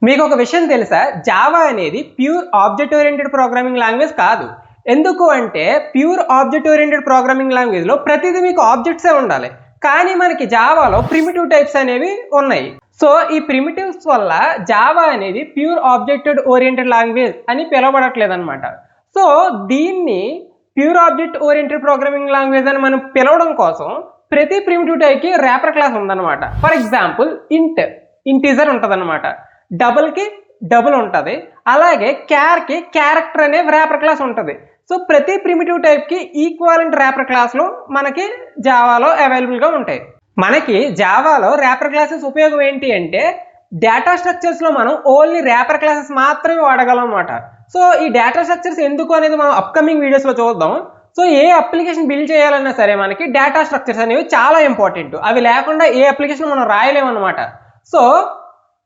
మీకు ఒక విషయం తెలుసా, జావా అనేది pure object oriented programming language కాదు. ఎందుకు అంటే ప్యూర్ ఆబ్జెక్ట్ ఓరియంటెడ్ ప్రోగ్రామింగ్ లాంగ్వేజ్లో ప్రతిదీ మీకు ఆబ్జెక్ట్సే ఉండాలి. కానీ మనకి జావాలో ప్రిమిటివ్ టైప్స్ అనేవి ఉన్నాయి. సో ఈ ప్రిమిటివ్స్ వల్ల జావా అనేది ప్యూర్ ఆబ్జెక్ట్ ఓరియంటెడ్ లాంగ్వేజ్ అని పిలవబడట్లేదు అనమాట. సో దీన్ని pure object oriented programming language అని మనం పిలవడం కోసం ప్రతి ప్రిమిటివ్ టైప్కి ర్యాపర్ క్లాస్ ఉందన్నమాట. ఫర్ ఎగ్జాంపుల్ ఇంటీజర్ ఉంటుంది అనమాట, డబుల్కి డబుల్ ఉంటుంది, అలాగే క్యార్కి క్యారెక్టర్ అనే ర్యాపర్ క్లాస్ ఉంటుంది. సో ప్రతి ప్రిమిటివ్ టైప్కి ఈక్వాలెంట్ ర్యాపర్ క్లాస్లు మనకి జావాలో అవైలబుల్గా ఉంటాయి. మనకి జావాలో ర్యాపర్ క్లాసెస్ ఉపయోగం ఏంటి అంటే డేటా స్ట్రక్చర్స్లో మనం ఓన్లీ ర్యాపర్ క్లాసెస్ మాత్రమే వాడగలం అన్నమాట. సో ఈ డేటా స్ట్రక్చర్స్ ఎందుకు అనేది మనం అప్కమింగ్ వీడియోస్లో చూద్దాం. సో ఏ అప్లికేషన్ బిల్డ్ చేయాలన్నా సరే మనకి డేటా స్ట్రక్చర్స్ అనేవి చాలా ఇంపార్టెంట్. అవి లేకుండా ఏ అప్లికేషన్ మనం రాయలేమన్నమాట. So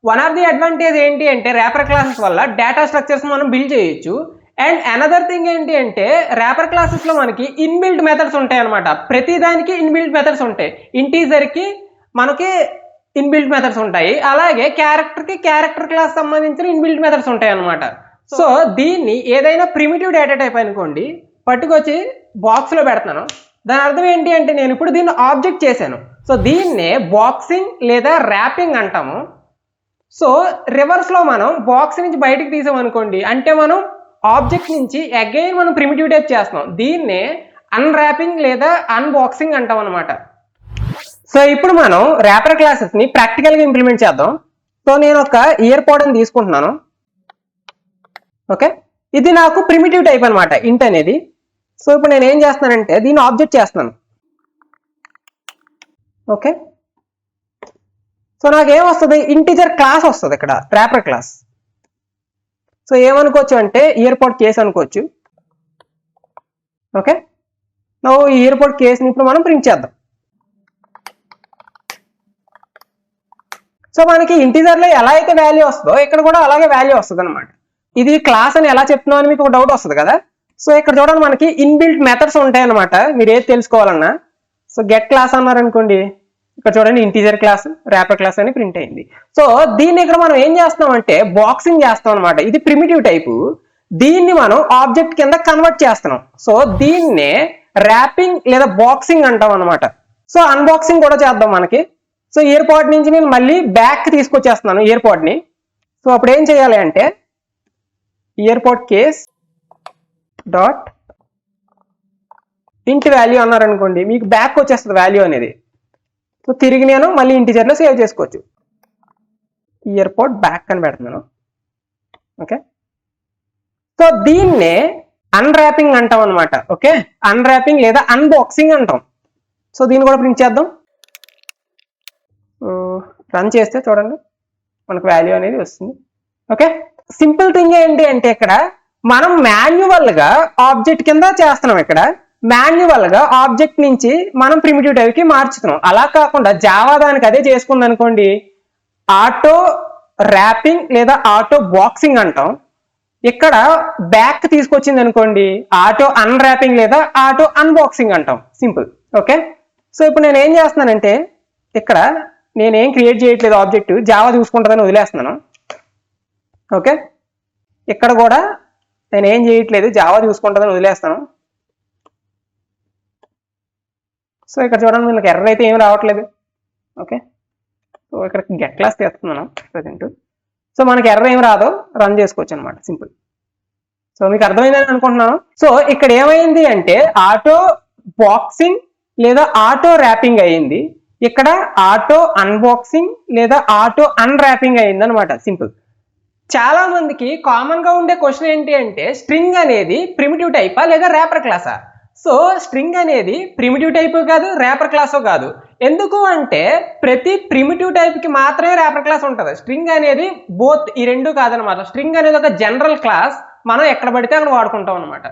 one of the advantage ఏంటి అంటే ర్యాపర్ క్లాసెస్ వల్ల డేటా స్ట్రక్చర్స్ మనం బిల్డ్ చేయొచ్చు. అండ్ అనదర్ థింగ్ ఏంటి అంటే ర్యాపర్ క్లాసెస్లో మనకి ఇన్బిల్ట్ మెథడ్స్ ఉంటాయి అనమాట. ప్రతిదానికి ఇన్బిల్ట్ మెథడ్స్ ఉంటాయి. ఇంటీజర్కి మనకి ఇన్బిల్ట్ మెథడ్స్ ఉంటాయి, అలాగే క్యారెక్టర్కి క్యారెక్టర్ క్లాస్ సంబంధించిన ఇన్బిల్ట్ మెథడ్స్ ఉంటాయి అనమాట. సో దీన్ని ఏదైనా ప్రిమిటివ్ డేటా టైప్ అనుకోండి పట్టుకొచ్చి బాక్స్లో పెడతాను. దాని అర్థం ఏంటి అంటే నేను ఇప్పుడు దీన్ని ఆబ్జెక్ట్ చేశాను. సో దీన్నే బాక్సింగ్ లేదా ర్యాపింగ్ అంటాము. సో రివర్స్లో మనం బాక్స్ నుంచి బయటకు తీసామనుకోండి అంటే మనం ఆబ్జెక్ట్ నుంచి అగైన్ మనం ప్రిమిటివ్ టైప్ చేస్తున్నాం. దీన్నే అన్రాపింగ్ లేదా అన్బాక్సింగ్ అంటాం అనమాట. సో ఇప్పుడు మనం ర్యాపర్ క్లాసెస్ని ప్రాక్టికల్గా ఇంప్లిమెంట్ చేద్దాం. సో నేను ఒక ఇయర్ పోడ్ అని తీసుకుంటున్నాను. ఓకే, ఇది నాకు ప్రిమిటివ్ టైప్ అనమాట, ఇంట్ అనేది. సో ఇప్పుడు నేను ఏం చేస్తున్నానంటే దీన్ని ఆబ్జెక్ట్ చేస్తున్నాను. ఓకే, సో నాకేం వస్తుంది, ఇంటిజర్ క్లాస్ వస్తుంది ఇక్కడ, ర్యాపర్ క్లాస్. సో ఏమనుకోవచ్చు అంటే ఇయర్ పోడ్ కేస్ అనుకోవచ్చు. ఓకే, ఈ ఇయర్ పోడ్ కేస్ని ఇప్పుడు మనం ప్రింట్ చేద్దాం. సో మనకి ఇంటిజర్లో ఎలా అయితే వాల్యూ వస్తుందో ఇక్కడ కూడా అలాగే వాల్యూ వస్తుంది అనమాట. ఇది క్లాస్ అని ఎలా చెప్తున్నావు అని మీకు ఒక డౌట్ వస్తుంది కదా. సో ఇక్కడ చూడండి మనకి ఇన్బిల్ట్ మెథడ్స్ ఉంటాయి అనమాట, మీరు ఏది తెలుసుకోవాలన్నా. సో గెట్ క్లాస్ అన్నారనుకోండి, ఇక్కడ చూడండి ఇంటీజర్ క్లాస్ ర్యాపర్ క్లాస్ అని ప్రింట్ అయింది. సో దీన్ని ఇక్కడ మనం ఏం చేస్తాం అంటే బాక్సింగ్ చేస్తాం అనమాట. ఇది ప్రిమిటివ్ టైపు, దీన్ని మనం ఆబ్జెక్ట్ కింద కన్వర్ట్ చేస్తున్నాం. సో దీన్నే ర్యాపింగ్ లేదా బాక్సింగ్ అంటాం అనమాట. సో అన్బాక్సింగ్ కూడా చేద్దాం మనకి. సో ఇయర్ పాడ్ నుంచి నేను మళ్ళీ బ్యాక్ తీసుకొచ్చేస్తున్నాను ఇయర్ పాడ్ని. సో అప్పుడు ఏం చేయాలి అంటే ఇయర్ పాడ్ కేస్ డాట్ ఇంట్ వాల్యూ అన్నారనుకోండి, మీకు బ్యాక్ వచ్చేస్తుంది వాల్యూ అనేది. సో తిరిగి నేను మళ్ళీ ఇంటిజర్లో సేవ్ చేసుకోవచ్చు. ఇయర్ పోడ్ బ్యాక్ అని పెడుతున్నాను. ఓకే, సో దీన్నే అన్రాపింగ్ అంటాం అనమాట. ఓకే, అన్రాపింగ్ లేదా అన్బాక్సింగ్ అంటాం. సో దీన్ని కూడా ప్రింట్ చేద్దాం. రన్ చేస్తే చూడండి మనకు వాల్యూ అనేది వస్తుంది. ఓకే, సింపుల్ థింగ్ ఏంటి అంటే ఇక్కడ మనం మాన్యువల్గా ఆబ్జెక్ట్ కింద చేస్తున్నాం. ఇక్కడ మాన్యువల్గా ఆబ్జెక్ట్ నుంచి మనం ప్రిమిటివ్ టైప్కి మార్చుతున్నాం. అలా కాకుండా జావా దానికి అదే చేసుకుంది అనుకోండి, ఆటో ర్యాపింగ్ లేదా ఆటో బాక్సింగ్ అంటాం. ఇక్కడ బ్యాక్ తీసుకొచ్చింది అనుకోండి ఆటో అన్రాపింగ్ లేదా ఆటో అన్బాక్సింగ్ అంటాం. సింపుల్. ఓకే, సో ఇప్పుడు నేను ఏం చేస్తున్నానంటే ఇక్కడ నేనేం క్రియేట్ చేయట్లేదు, ఆబ్జెక్ట్ జావా చూసుకుంటుందని వదిలేస్తున్నాను. ఓకే, ఇక్కడ కూడా నేను ఏం చేయట్లేదు, జావా చూసుకుంటుందని వదిలేస్తాను. సో ఇక్కడ చూడండి మనకి ఎర్రర్ అయితే ఏం రావట్లేదు. ఓకే, సో ఇక్కడ గెట్ క్లాస్ చేస్తున్నాను ప్రజెంట్. సో మనకి ఎర్రర్ ఏం రాదో రన్ చేసుకోవచ్చు అనమాట, సింపుల్. సో మీకు అర్థమైందని అనుకుంటున్నాను. సో ఇక్కడ ఏమైంది అంటే ఆటో బాక్సింగ్ లేదా ఆటో ర్యాపింగ్ అయ్యింది, ఇక్కడ ఆటో అన్బాక్సింగ్ లేదా ఆటో అన్రాపింగ్ అయింది అనమాట, సింపుల్. చాలా మందికి కామన్ గా ఉండే క్వశ్చన్ ఏంటి అంటే స్ట్రింగ్ అనేది ప్రిమిటివ్ టైపా లేదా ర్యాపర్ క్లాసా? సో స్ట్రింగ్ అనేది ప్రిమిటివ్ టైపు కాదు, ర్యాపర్ క్లాసో కాదు. ఎందుకు అంటే ప్రతి ప్రిమిటివ్ టైప్ కి మాత్రమే ర్యాపర్ క్లాస్ ఉంటుంది. స్ట్రింగ్ అనేది బోత్, ఈ రెండు కాదనమాట. స్ట్రింగ్ అనేది ఒక జనరల్ క్లాస్, మనం ఎక్కడ పడితే అక్కడ వాడుకుంటాం అనమాట.